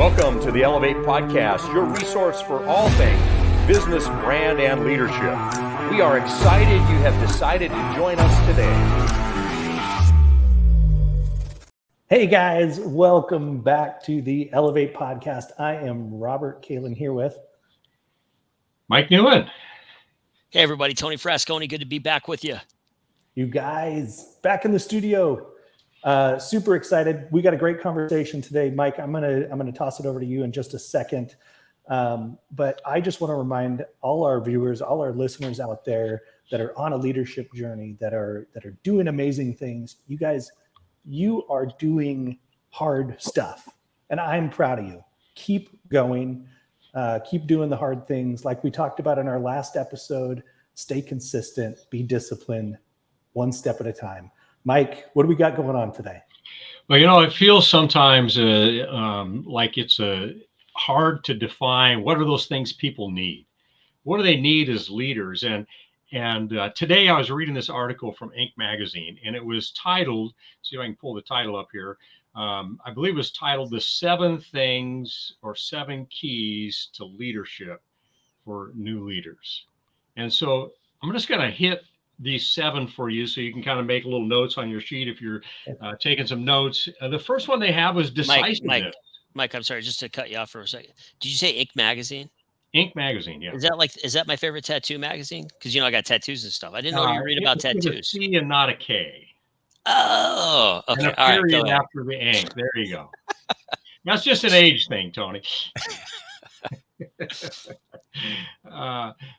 Welcome to the Elevate Podcast, your resource for all things business, brand, and leadership. We are excited you have decided to join us today. Hey guys, welcome back to the Elevate Podcast. I am Robert Kalin here with Mike Newen. Hey everybody, Tony Frasconi. Good to be back with you. You guys back in the studio. Super excited. We got a great conversation today. Mike, I'm gonna toss it over to you in just a second. But I just want to remind all our viewers, all our listeners out there that are on a leadership journey, that are doing amazing things. You guys, you are doing hard stuff, and I'm proud of you. Keep going. Keep doing the hard things. Like we talked about in our last episode, stay consistent, be disciplined, one step at a time. Mike, what do we got going on today? Well, it feels sometimes like it's hard to define what are those things people need. What do they need as leaders? And today I was reading this article from Inc. magazine, and it was titled, see if I can pull the title up here. I believe it was titled "The 7 Things or 7 Keys to Leadership for New Leaders." And so I'm just going to hit these 7 for you so you can kind of make little notes on your sheet if you're taking some notes. The first one they have was decisiveness. Mike, I'm sorry, just to cut you off for a second. Did you say Inc. magazine? Inc. magazine, yeah. Is that my favorite tattoo magazine? Because I got tattoos and stuff. I didn't know you read about tattoos. With a C and not a K. Oh, okay. And a period after the Inc. There you go. That's just an age thing, Tony.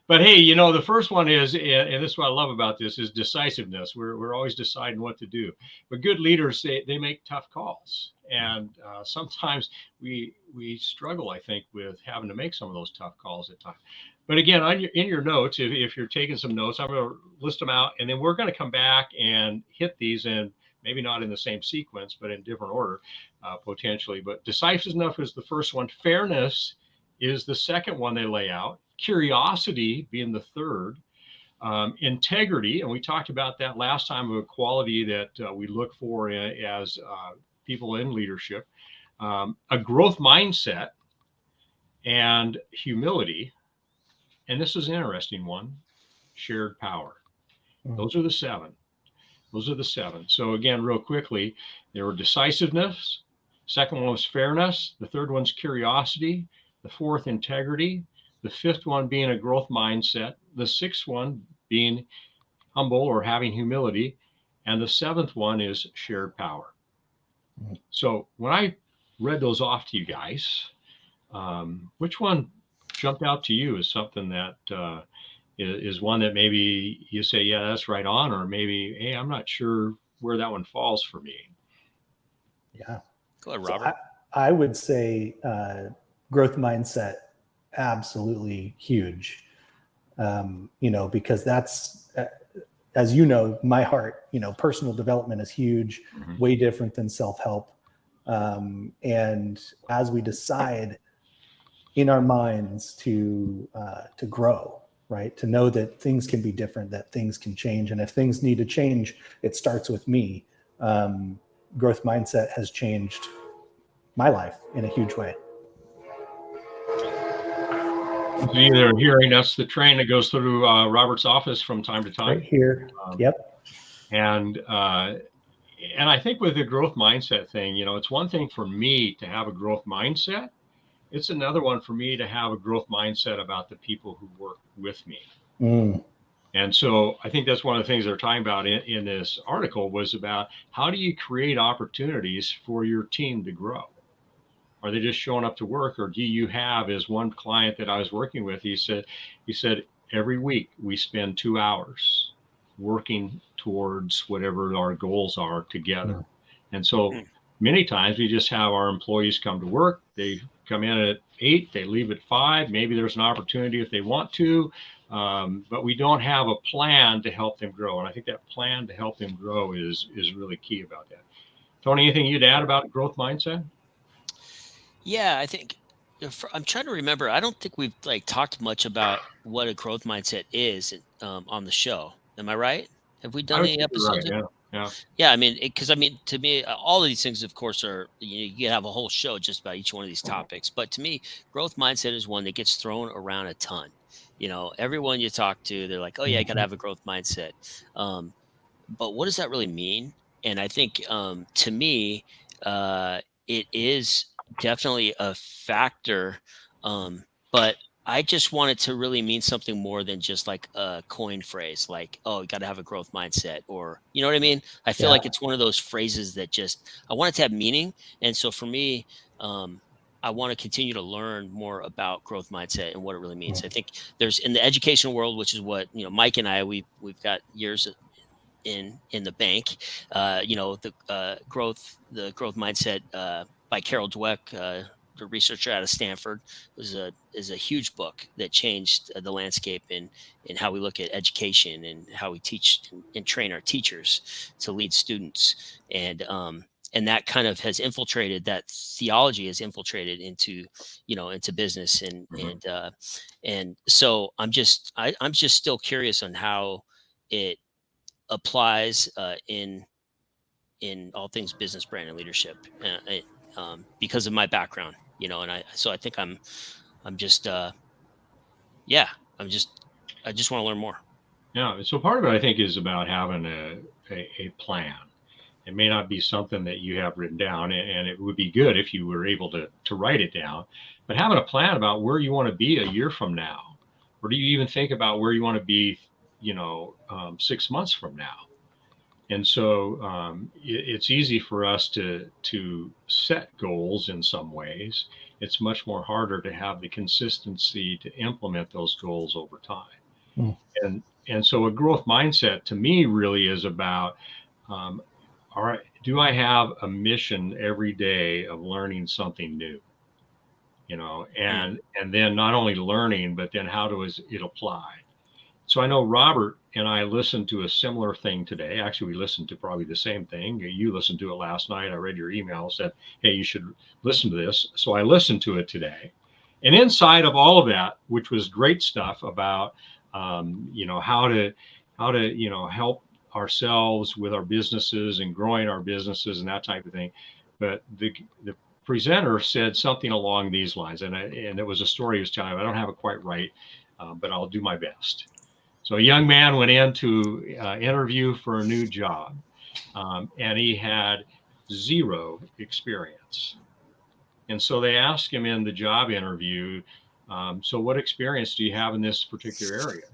But hey, the first one is, and this is what I love about this, is decisiveness. We're always deciding what to do. But good leaders, they make tough calls. And sometimes we struggle, I think, with having to make some of those tough calls at times. But again, in your notes, if you're taking some notes, I'm going to list them out, and then we're going to come back and hit these, and maybe not in the same sequence, but in different order, potentially. But decisiveness is the first one. Fairness is the second one they lay out. Curiosity being the third. Integrity, and we talked about that last time, of a quality that we look for as people in leadership. A growth mindset and humility. And this is an interesting one, shared power. Those are the 7. So again, real quickly, there were decisiveness. Second one was fairness. The third one's curiosity. The fourth, integrity. The fifth one being a growth mindset. The sixth one being humble or having humility. And the 7th one is shared power. So when I read those off to you guys, which one jumped out to you as something that is one that maybe you say, yeah, that's right on, or maybe, hey, I'm not sure where that one falls for me? Yeah. Go ahead, Robert. So I would say growth mindset, absolutely huge. Because that's, as my heart, personal development is huge, way different than self-help. And as we decide in our minds to grow, right, to know that things can be different, that things can change, and if things need to change, it starts with me. Growth mindset has changed my life in a huge way. Either hearing, that's the train that goes through Robert's office from time to time. Right here. Yep. And I think with the growth mindset thing, it's one thing for me to have a growth mindset. It's another one for me to have a growth mindset about the people who work with me. And so I think that's one of the things they're talking about in this article, was about how do you create opportunities for your team to grow? Are they just showing up to work, or do you have, as one client that I was working with, he said every week we spend 2 hours working towards whatever our goals are together. And so many times we just have our employees come to work. They come in at 8, they leave at 5. Maybe there's an opportunity if they want to, but we don't have a plan to help them grow. And I think that plan to help them grow is really key about that. Tony, anything you'd add about growth mindset? Yeah, I think I'm trying to remember. I don't think we've talked much about what a growth mindset is on the show. Am I right? Have we done any episodes? Right, Yeah. Yeah, I mean, because I mean, to me, all of these things, of course, are you can have a whole show just about each one of these topics. But to me, growth mindset is one that gets thrown around a ton. Everyone you talk to, they're like, "Oh yeah, I got to Mhm. have a growth mindset." Um, but what does that really mean? And I think to me, it is definitely a factor, but I just want it to really mean something more than just like a coin phrase, like "oh, you got to have a growth mindset," or you know what I mean. I feel Yeah. like it's one of those phrases that just I want it to have meaning, and so for me. I want to continue to learn more about growth mindset and what it really means. I think there's in the education world, which is what Mike and I we've got years in the bank. The growth mindset by Carol Dweck, the researcher out of Stanford, is a huge book that changed the landscape in how we look at education and how we teach and train our teachers to lead students. And that kind of has infiltrated, that theology has infiltrated into business and so I'm just still curious on how it applies in all things business, brand, and leadership, because of my background, and I think I'm just yeah, I'm just I just want to learn more. Yeah. So part of it, I think, is about having a plan. It may not be something that you have written down, and it would be good if you were able to write it down, but having a plan about where you want to be a year from now, or do you even think about where you want to be, 6 months from now? And so it's easy for us to set goals in some ways. It's much more harder to have the consistency to implement those goals over time. Mm. And so a growth mindset to me really is about, um, all right, do I have a mission every day of learning something new? Mm. And then not only learning, but then how does it apply? So I know Robert and I listened to a similar thing today. Actually, we listened to probably the same thing. You listened to it last night. I read your email, said, hey, you should listen to this. So I listened to it today. And inside of all of that, which was great stuff about, how to help ourselves with our businesses and growing our businesses and that type of thing. But the presenter said something along these lines, and it was a story he was telling. I don't have it quite right, but I'll do my best. So a young man went in to interview for a new job, and he had zero experience. And so they asked him in the job interview, so what experience do you have in this particular area?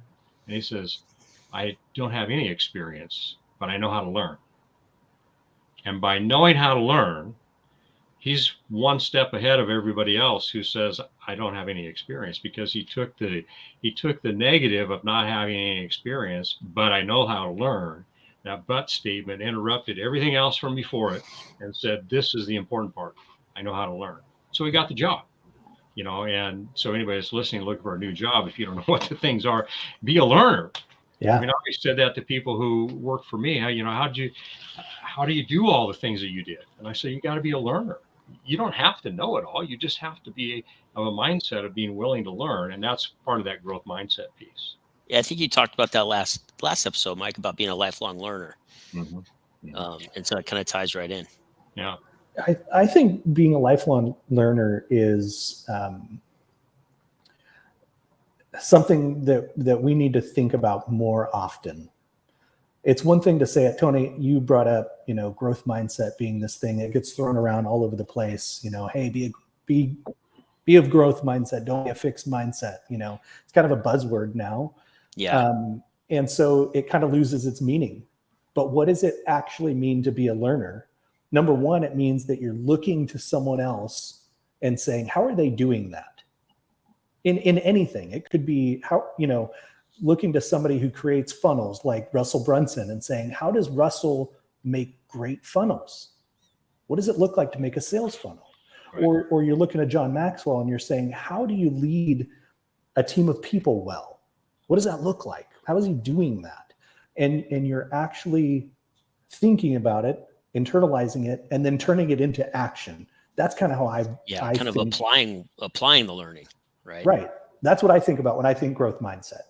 And he says, I don't have any experience, but I know how to learn. And by knowing how to learn, he's one step ahead of everybody else who says I don't have any experience, because he took the negative of not having any experience, but I know how to learn. That but statement interrupted everything else from before it and said, this is the important part. I know how to learn. So he got the job. And so anybody that's listening, looking for a new job, if you don't know what the things are, be a learner. Yeah. I mean, I always said that to people who work for me. How do you do all the things that you did? And I say, you got to be a learner. You don't have to know it all. You just have to be of a mindset of being willing to learn. And that's part of that growth mindset piece. Yeah, I think you talked about that last episode, Mike, about being a lifelong learner. Mm-hmm. And so it kind of ties right in. Yeah. I think being a lifelong learner is something that we need to think about more often. It's one thing to say it, Tony, you brought up, growth mindset being this thing that gets thrown around all over the place. Hey, be of growth mindset, don't be a fixed mindset. It's kind of a buzzword now. Yeah. And so it kind of loses its meaning. But what does it actually mean to be a learner? Number one, it means that you're looking to someone else and saying, how are they doing that? In anything. It could be looking to somebody who creates funnels like Russell Brunson and saying, how does Russell make great funnels? What does it look like to make a sales funnel? Right. Or you're looking at John Maxwell and you're saying, how do you lead a team of people well? What does that look like? How is he doing that? And you're actually thinking about it, internalizing it, and then turning it into action. That's kind of how I kind of think. applying the learning, right? Right. That's what I think about when I think growth mindset.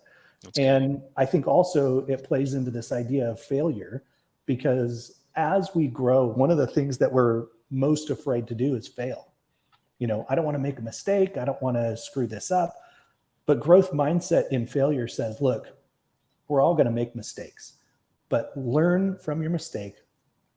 That's and good. I think also it plays into this idea of failure, because as we grow, one of the things that we're most afraid to do is fail. I don't want to make a mistake. I don't want to screw this up. But growth mindset in failure says, look, we're all going to make mistakes, but learn from your mistake,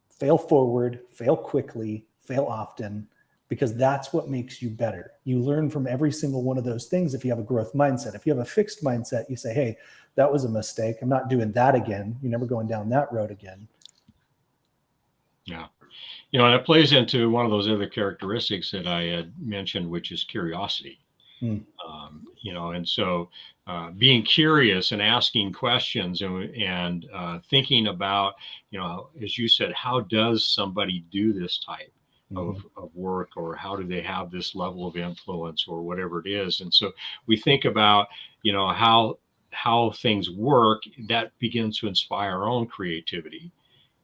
fail forward, fail quickly, fail often, because that's what makes you better. You learn from every single one of those things if you have a growth mindset. If you have a fixed mindset, you say, hey, that was a mistake. I'm not doing that again. You're never going down that road again. Yeah. And it plays into one of those other characteristics that I had mentioned, which is curiosity. And so being curious and asking questions and thinking about, as you said, how does somebody do this type of work, or how do they have this level of influence, or whatever it is. And so we think about, how things work, that begins to inspire our own creativity.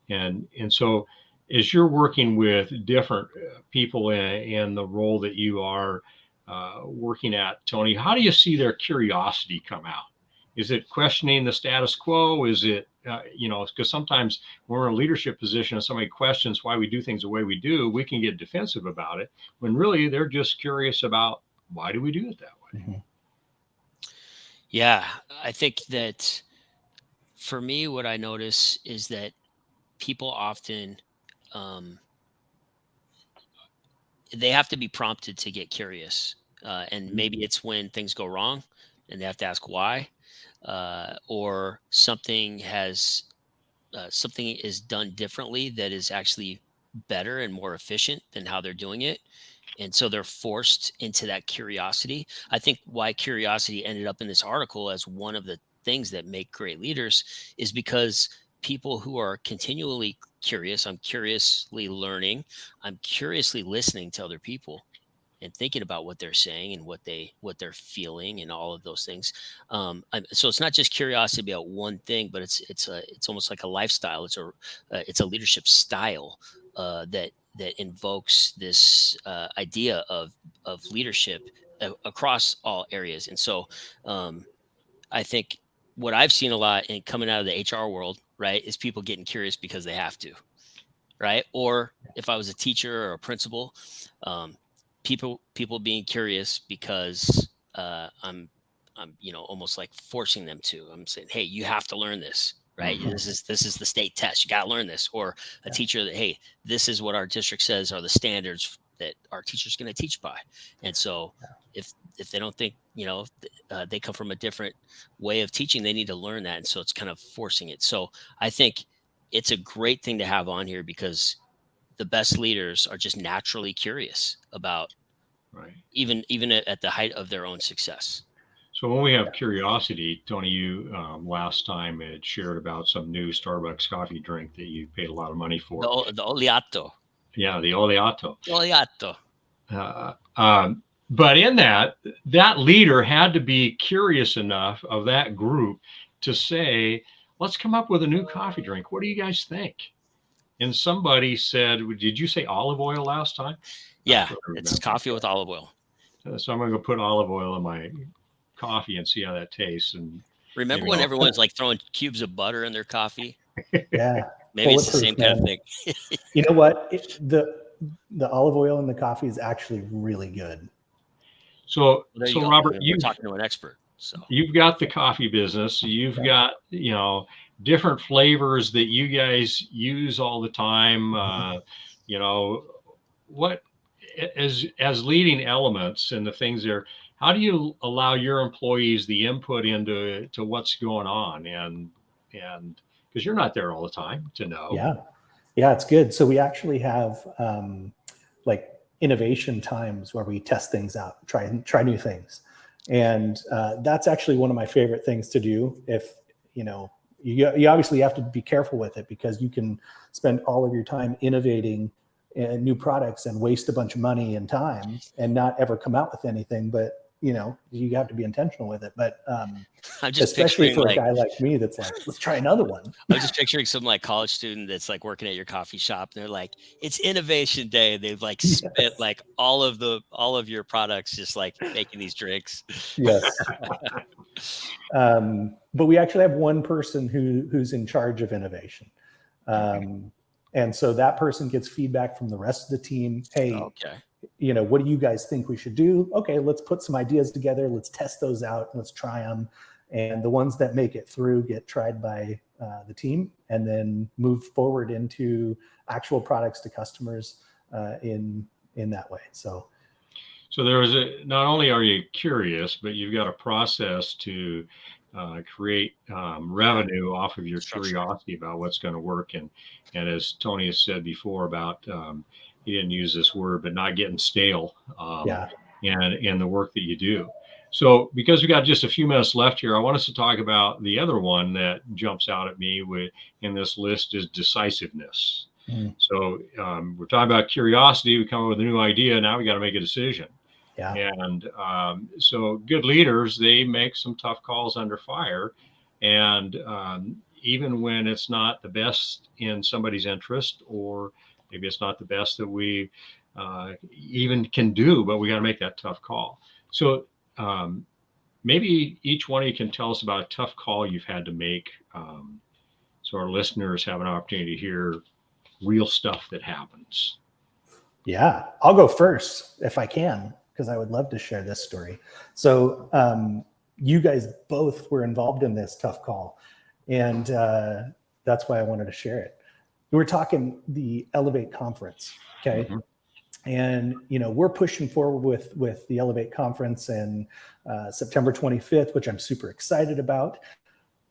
And so as you're working with different people in the role that you are working at, Tony, how do you see their curiosity come out? Is it questioning the status quo? Is it, because sometimes when we're in a leadership position and somebody questions why we do things the way we do, we can get defensive about it, when really they're just curious about why do we do it that way? Mm-hmm. Yeah, I think that for me, what I notice is that people often, they have to be prompted to get curious. And maybe it's when things go wrong and they have to ask why, or something is done differently that is actually better and more efficient than how they're doing it. And so they're forced into that curiosity. I think why curiosity ended up in this article as one of the things that make great leaders is because people who are continually curious, I'm curiously learning, I'm curiously listening to other people and thinking about what they're saying and what they're feeling and all of those things. So it's not just curiosity about one thing, but it's almost like a lifestyle. It's a leadership style that invokes this idea of leadership across all areas. And so I think what I've seen a lot in coming out of the HR world, right, is people getting curious because they have to, right? Or if I was a teacher or a principal, people being curious because I'm almost like forcing them to. I'm saying, hey, you have to learn this, right? Mm-hmm. This is the state test. You got to learn this. Or a teacher that, hey, this is what our district says are the standards that our teacher's going to teach by. And so if they don't think, they come from a different way of teaching, they need to learn that. And so it's kind of forcing it. So I think it's a great thing to have on here because the best leaders are just naturally curious about even at the height of their own success. So when we have curiosity, Tony, you last time had shared about some new Starbucks coffee drink that you paid a lot of money for. The Oleato. Yeah, the Oleato. Oleato. But in that leader had to be curious enough of that group to say, let's come up with a new coffee drink. What do you guys think? And somebody said, did you say olive oil last time? Yeah, it's coffee with olive oil. So I'm going to go put olive oil in my coffee and see how that tastes. And remember when everyone's like throwing cubes of butter in their coffee? Yeah. Maybe it's the same kind of thing. You know what? The olive oil in the coffee is actually really good. So Robert, you're talking to an expert. So you've got the coffee business. You've got, different flavors that you guys use all the time. What as leading elements and the things there, how do you allow your employees the input into what's going on? And because you're not there all the time to know. Yeah, it's good. So we actually have like innovation times where we test things out, try new things. And that's actually one of my favorite things to do. If, you obviously have to be careful with it because you can spend all of your time innovating new products and waste a bunch of money and time and not ever come out with anything. But, you have to be intentional with it. But especially for a guy like me, that's like, let's try another one. I'm just picturing some like college student that's like working at your coffee shop and they're like, it's innovation day. They've like spent like all of your products just like making these drinks. Yes. But we actually have one person who's in charge of innovation. And so that person gets feedback from the rest of the team. Hey, Okay. What do you guys think we should do? Okay, let's put some ideas together. Let's test those out. Let's try them. And the ones that make it through get tried by the team, and then move forward into actual products to customers in that way. So not only are you curious, but you've got a process to create revenue off of your curiosity about what's going to work. And as Tony has said before about, he didn't use this word, but not getting stale in the work that you do. So because we got just a few minutes left here, I want us to talk about the other one that jumps out at me in this list is decisiveness. So we're talking about curiosity. We come up with a new idea. Now we got to make a decision. Yeah. And so good leaders, they make some tough calls under fire. And even when it's not the best in somebody's interest, or maybe it's not the best that we even can do, but we got to make that tough call. So maybe each one of you can tell us about a tough call you've had to make, so our listeners have an opportunity to hear real stuff that happens. Yeah, I'll go first if I can, because I would love to share this story. So you guys both were involved in this tough call, and that's why I wanted to share it. We were talking the Elevate conference, okay? Mm-hmm. And, we're pushing forward with the Elevate conference and September 25th, which I'm super excited about.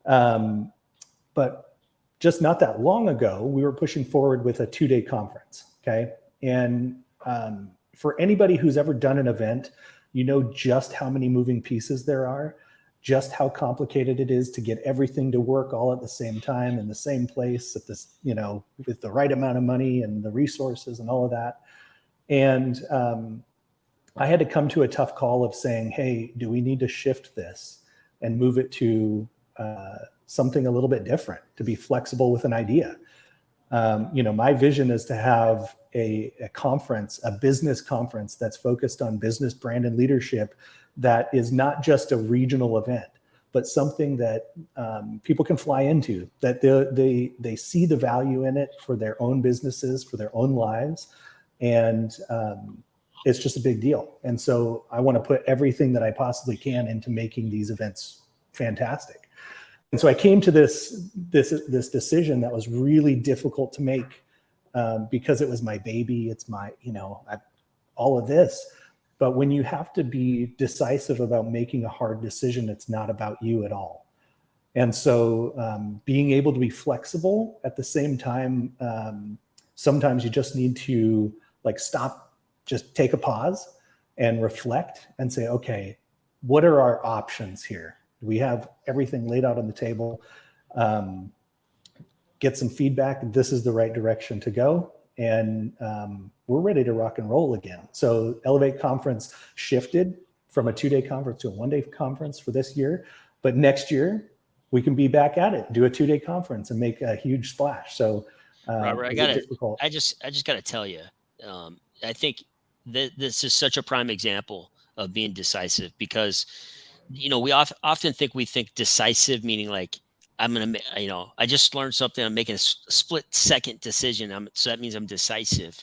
But just not that long ago, we were pushing forward with a 2-day conference, okay? And for anybody who's ever done an event, just how many moving pieces there are, just how complicated it is to get everything to work all at the same time in the same place at this, with the right amount of money and the resources and all of that. And I had to come to a tough call of saying, hey, do we need to shift this and move it to something a little bit different, to be flexible with an idea? My vision is to have a conference, a business conference that's focused on business, brand, and leadership, that is not just a regional event, but something that people can fly into, that they see the value in it for their own businesses, for their own lives. And it's just a big deal. And so I want to put everything that I possibly can into making these events fantastic. And so I came to this decision that was really difficult to make because it was my baby. It's my, all of this. But when you have to be decisive about making a hard decision, it's not about you at all. And so being able to be flexible at the same time, sometimes you just need to stop, just take a pause and reflect and say, okay, what are our options here? We have everything laid out on the table. Get some feedback. This is the right direction to go. And we're ready to rock and roll again. So Elevate Conference shifted from a 2-day conference to a 1-day conference for this year. But next year, we can be back at it, do a 2-day conference and make a huge splash. So Robert, I just got to tell you, I think that this is such a prime example of being decisive, because we often think decisive meaning like, I'm going to, I just learned something. I'm making a split second decision. So that means I'm decisive.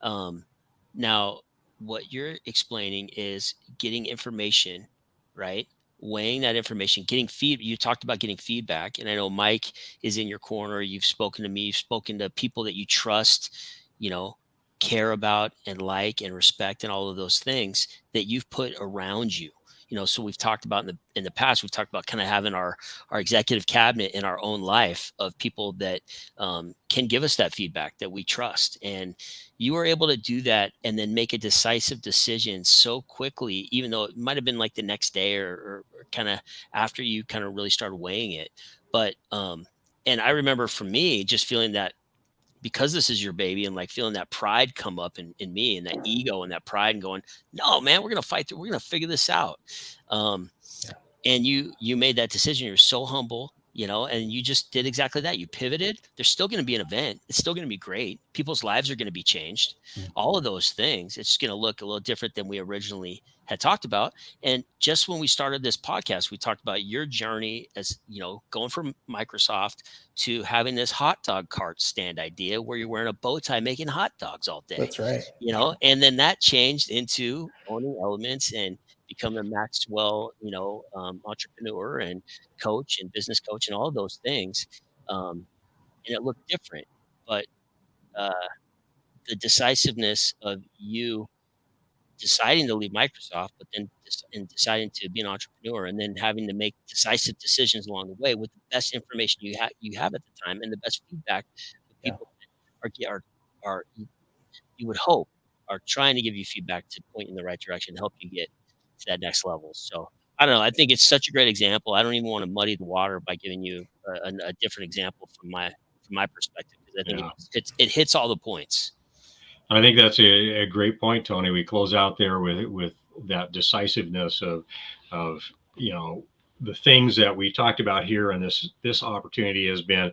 Now, what you're explaining is getting information, right? Weighing that information, getting you talked about getting feedback. And I know Mike is in your corner. You've spoken to me, you've spoken to people that you trust, care about and like and respect and all of those things that you've put around you. So we've talked about in the past, we've talked about kind of having our executive cabinet in our own life of people that can give us that feedback that we trust. And you were able to do that and then make a decisive decision so quickly, even though it might have been like the next day or kind of after you kind of really started weighing it. But and I remember for me, just feeling that, because this is your baby, and feeling that pride come up in me, and that ego and that pride, and going, no, man, we're going to fight through. We're going to figure this out. And you made that decision. You're so humble. and you just did exactly that. You pivoted. There's still going to be an event. It's still going to be great. People's lives are going to be changed. All of those things. It's going to look a little different than we originally had talked about. And just when we started this podcast, we talked about your journey as, going from Microsoft to having this hot dog cart stand idea where you're wearing a bow tie making hot dogs all day. That's right. And then that changed into owning Elements and become a Maxwell, entrepreneur and coach and business coach and all of those things. And it looked different, but the decisiveness of you deciding to leave Microsoft, but then deciding to be an entrepreneur and then having to make decisive decisions along the way with the best information you have at the time and the best feedback that people are you would hope are trying to give you feedback to point in the right direction, help you get to that next level. So I don't know. I think it's such a great example. I don't even want to muddy the water by giving you a different example from my perspective, because I think it hits all the points. I think that's a great point, Tony. We close out there with that decisiveness of the things that we talked about here, and this opportunity has been,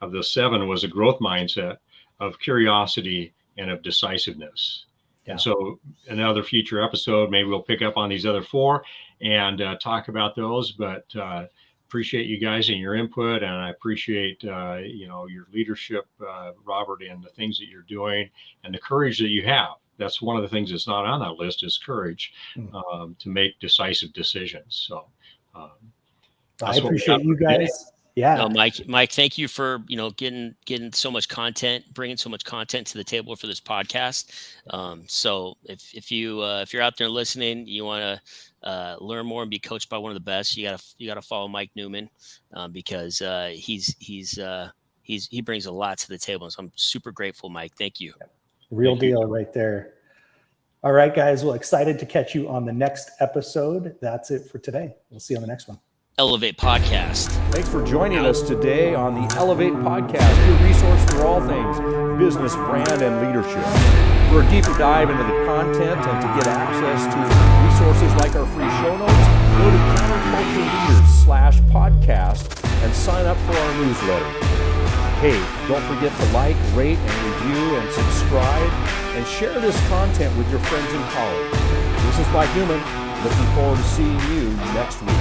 of the 7 was a growth mindset, of curiosity, and of decisiveness. Yeah. And so another future episode, maybe we'll pick up on these other 4 and talk about those. But appreciate you guys and your input, and I appreciate your leadership, Robert, and the things that you're doing and the courage that you have. That's one of the things that's not on that list, is courage to make decisive decisions. So I appreciate you guys. Yeah. No, Mike, thank you for, getting so much content, bringing so much content to the table for this podcast. So if you're out there listening, you want to learn more and be coached by one of the best, you gotta follow Mike Newman, because he brings a lot to the table. So I'm super grateful, Mike. Thank you. Real deal right there. All right, guys. Well, excited to catch you on the next episode. That's it for today. We'll see you on the next one. Elevate Podcast. Thanks for joining us today on the Elevate Podcast, your resource for all things business, brand, and leadership. For a deeper dive into the content and to get access to resources like our free show notes, go to countercultureleaders.com/podcast and sign up for our newsletter. Hey, don't forget to like, rate, and review, and subscribe, and share this content with your friends and colleagues. This is Mike Newman. Looking forward to seeing you next week.